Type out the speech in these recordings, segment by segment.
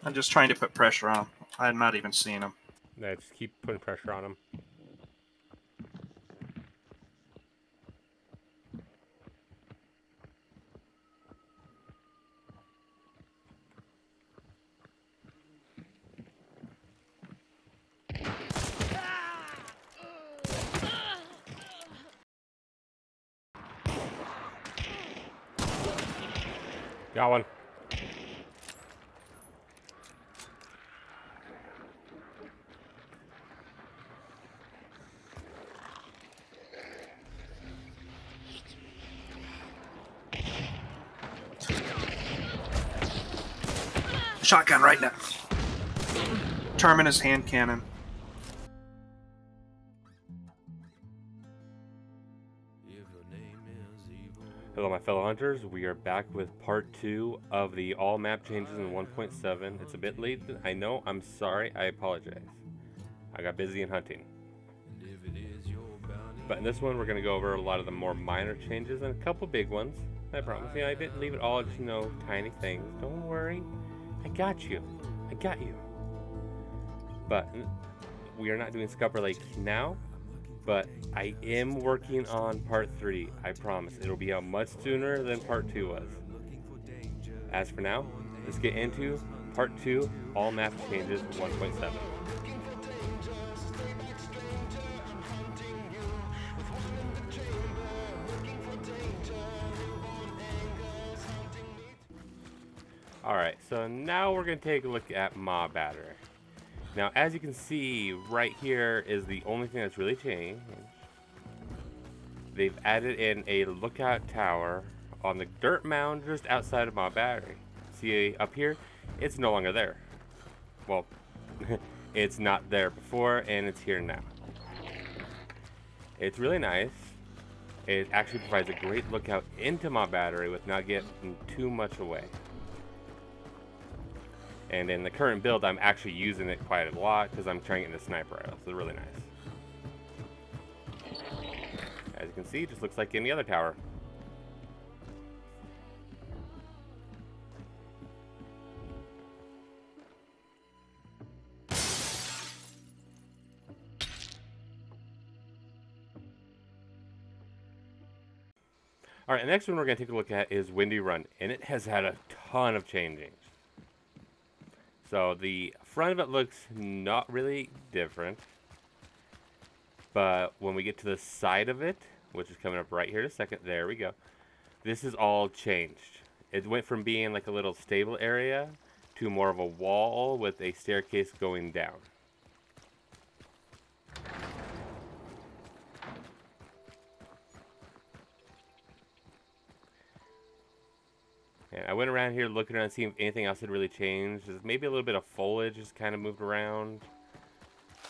I'm just trying to put pressure on him. I'm not even seeing him. Yeah, just keep putting pressure on him. Got one. Shotgun right now. Terminus hand cannon. Hello my fellow hunters, we are back with part 2 of the all map changes in 1.7. It's a bit late, I know, I'm sorry, I apologize. I got busy in hunting. But in this one we're going to go over a lot of the more minor changes and a couple big ones. I promise you, I didn't leave it all just, tiny things. Don't worry, I got you. I got you. But we are not doing Scupper Lake now. But I am working on part 3, I promise. It'll be out much sooner than part 2 was. As for now, let's get into part 2, all map changes 1.7. Alright, so now we're going to take a look at Mob Battery. Now, as you can see, right here is the only thing that's really changed. They've added in a lookout tower on the dirt mound just outside of my battery. See up here? It's no longer there. Well, it's not there before, and it's here now. It's really nice. It actually provides a great lookout into my battery with not getting too much away. And in the current build, I'm actually using it quite a lot because I'm trying to get into sniper rifles. They're really nice. As you can see, it just looks like any other tower. Alright, the next one we're going to take a look at is Windy Run, and it has had a ton of changing. So the front of it looks not really different, but when we get to the side of it, which is coming up right here in a second, there we go. This is all changed. It went from being like a little stable area to more of a wall with a staircase going down. And I went around here looking around, seeing if anything else had really changed. There's maybe a little bit of foliage just kind of moved around.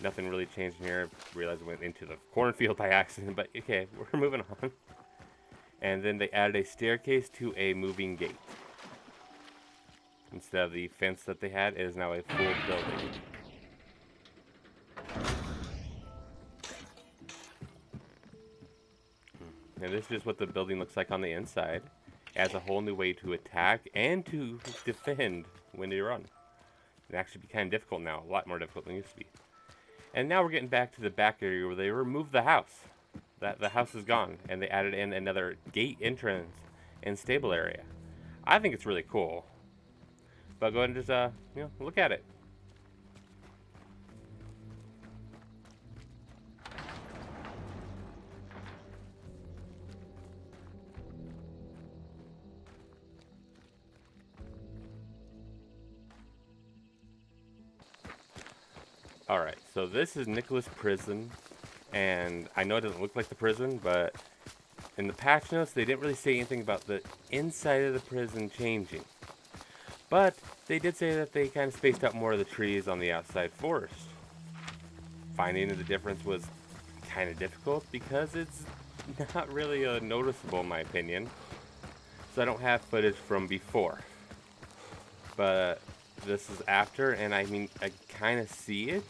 Nothing really changed in here. I realized I went into the cornfield by accident, but okay, we're moving on. And then they added a staircase to a moving gate. Instead of the fence that they had, it is now a full building. And this is just what the building looks like on the inside. As a whole new way to attack and to defend Windy Run. It actually be kind of difficult now, a lot more difficult than it used to be. And now we're getting back to the back area where they removed the house. The house is gone, and they added in another gate entrance and stable area. I think it's really cool. But go ahead and just look at it. Alright, so this is Nicholas Prison, and I know it doesn't look like the prison, but in the patch notes they didn't really say anything about the inside of the prison changing. But they did say that they kind of spaced out more of the trees on the outside forest. Finding the difference was kind of difficult because it's not really noticeable in my opinion. So I don't have footage from before. But this is after, and I mean, I kind of see it,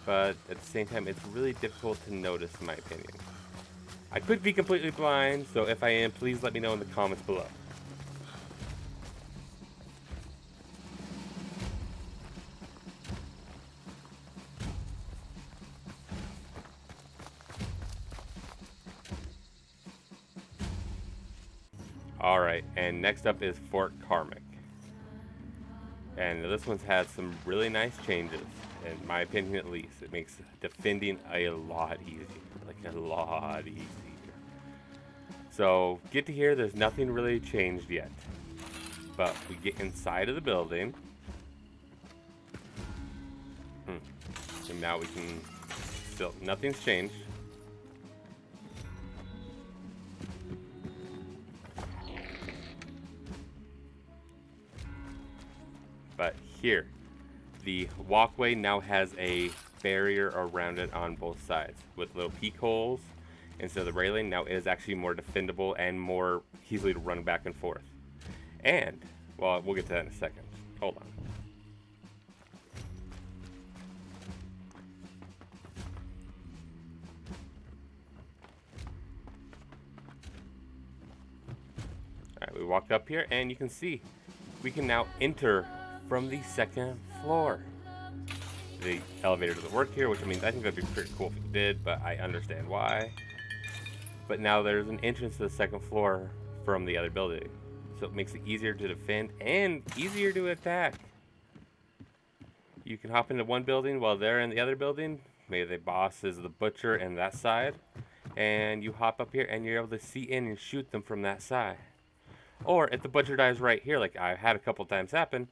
but at the same time, it's really difficult to notice, in my opinion. I could be completely blind, so if I am, please let me know in the comments below. Alright, and next up is Fort Karmic. And this one's had some really nice changes, in my opinion at least. It makes defending a lot easier. Like, a lot easier. So, get to here, there's nothing really changed yet. But we get inside of the building. And now we can... Still, nothing's changed. But here, the walkway now has a barrier around it on both sides with little peek holes instead of the railing. Now it is actually more defendable and more easily to run back and forth. And, well, we'll get to that in a second. Hold on. Alright, we walk up here and you can see we can now enter from the second floor. The elevator doesn't work here, which I mean, I think that'd be pretty cool if it did, but I understand why. But now there's an entrance to the second floor from the other building. So it makes it easier to defend and easier to attack. You can hop into one building while they're in the other building. Maybe the boss is the butcher in that side. And you hop up here and you're able to see in and shoot them from that side. Or if the butcher dies right here, like I've had a couple times happen.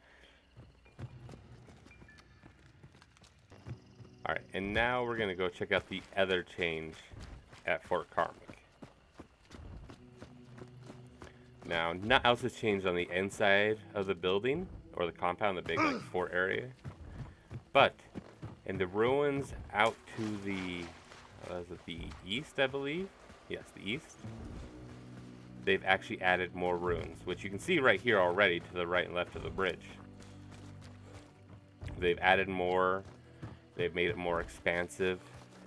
Alright, and now we're going to go check out the other change at Fort Karmic. Now, not else has changed on the inside of the building, or the compound, the big like fort area. But, in the ruins out to the, is it the east, I believe? Yes, the east. They've actually added more ruins, which you can see right here already to the right and left of the bridge. They've added more. They've made it more expansive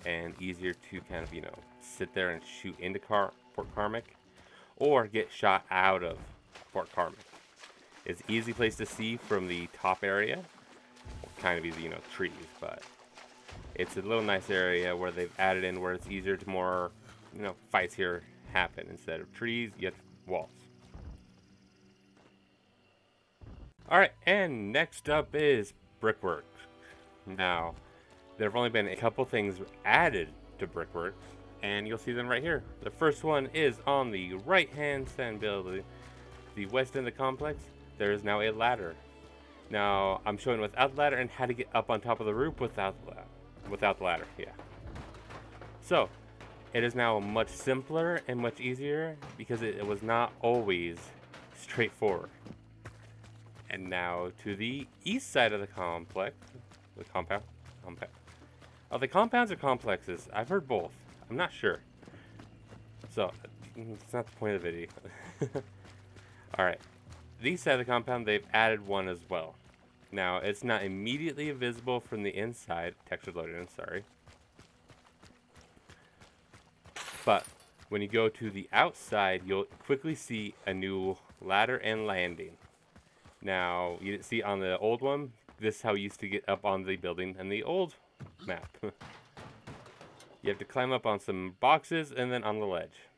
and easier to kind of, you know, sit there and shoot into Fort Karmic or get shot out of Fort Karmic. It's an easy place to see from the top area. Well, kind of easy, you know, trees, but it's a little nice area where they've added in where it's easier to more, you know, fights here happen. Instead of trees, you have walls. Alright, and next up is Brickwork. Now, there have only been a couple things added to Brickwork, and you'll see them right here. The first one is on the right-hand side building, the west end of the complex. There is now a ladder. Now, I'm showing without the ladder and how to get up on top of the roof without the ladder. Yeah. So, it is now much simpler and much easier because it was not always straightforward. And now to the east side of the complex, the compound. Oh, the compounds or complexes? I've heard both. I'm not sure. So, it's not the point of the video. Alright. The east side of the compound, they've added one as well. Now, it's not immediately visible from the inside. Texture loaded in, sorry. But, when you go to the outside, you'll quickly see a new ladder and landing. Now, you didn't see on the old one, this is how you used to get up on the building in the old map. You have to climb up on some boxes and then on the ledge.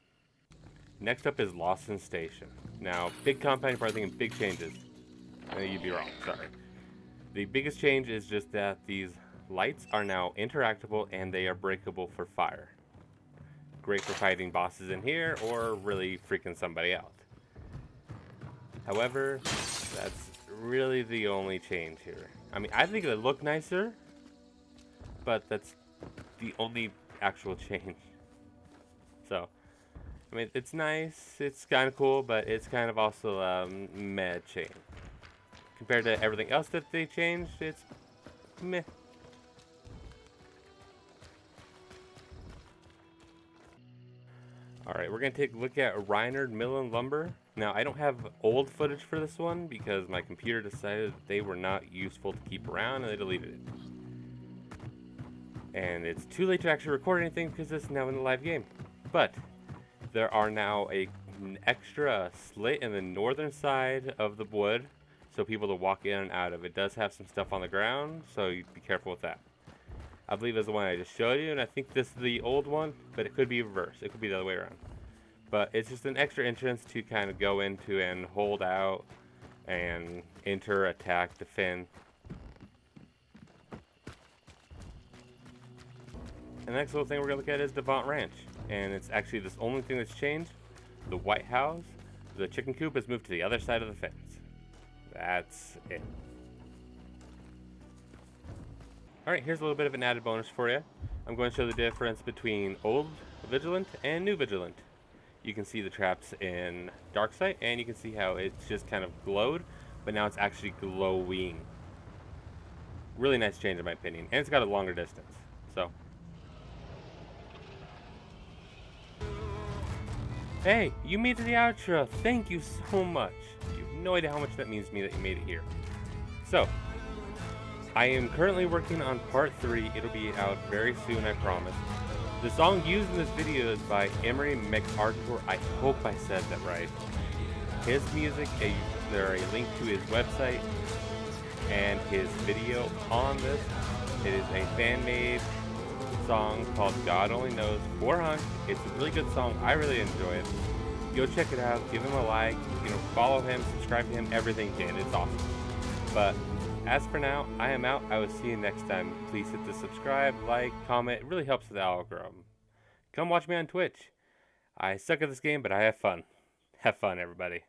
Next up is Lawson Station. Now, big compound, you're probably thinking big changes. You'd be wrong, sorry. The biggest change is just that these lights are now interactable and they are breakable for fire. Great for fighting bosses in here or really freaking somebody out. However, that's really the only change here. I mean, I think they look nicer, but that's the only actual change. So, I mean, it's nice, it's kind of cool, but it's kind of also a meh change. Compared to everything else that they changed, it's meh. Alright, we're going to take a look at Reinhard Mill and Lumber. Now, I don't have old footage for this one because my computer decided that they were not useful to keep around and they deleted it. And it's too late to actually record anything because it's now in the live game. But there are now an extra slit in the northern side of the wood so people to walk in and out of. It does have some stuff on the ground, so you be careful with that. I believe that's the one I just showed you, and I think this is the old one, but it could be reversed. It could be the other way around. But it's just an extra entrance to kind of go into and hold out and enter, attack, defend. The next little thing we're going to look at is the Bont Ranch. And it's actually this only thing that's changed. The White House, the chicken coop has moved to the other side of the fence. That's it. Alright, here's a little bit of an added bonus for you. I'm going to show the difference between old Vigilant and new Vigilant. You can see the traps in Dark Sight, and you can see how it's just kind of glowed, but now it's actually glowing. Really nice change in my opinion, and it's got a longer distance. So, hey, you made it to the outro. Thank you so much. You have no idea how much that means to me that you made it here. So, I am currently working on part 3. It'll be out very soon, I promise. The song used in this video is by Emery McArtor. I hope I said that right. His music, there is a link to his website and his video on this. It is a fan-made song called God Only Knows for Hunt. It's a really good song. I really enjoy it. Go check it out. Give him a like. Follow him, subscribe to him, everything you can. It's awesome. But as for now, I am out. I will see you next time. Please hit the subscribe, like, comment. It really helps with the algorithm. Come watch me on Twitch. I suck at this game, but I have fun. Have fun, everybody.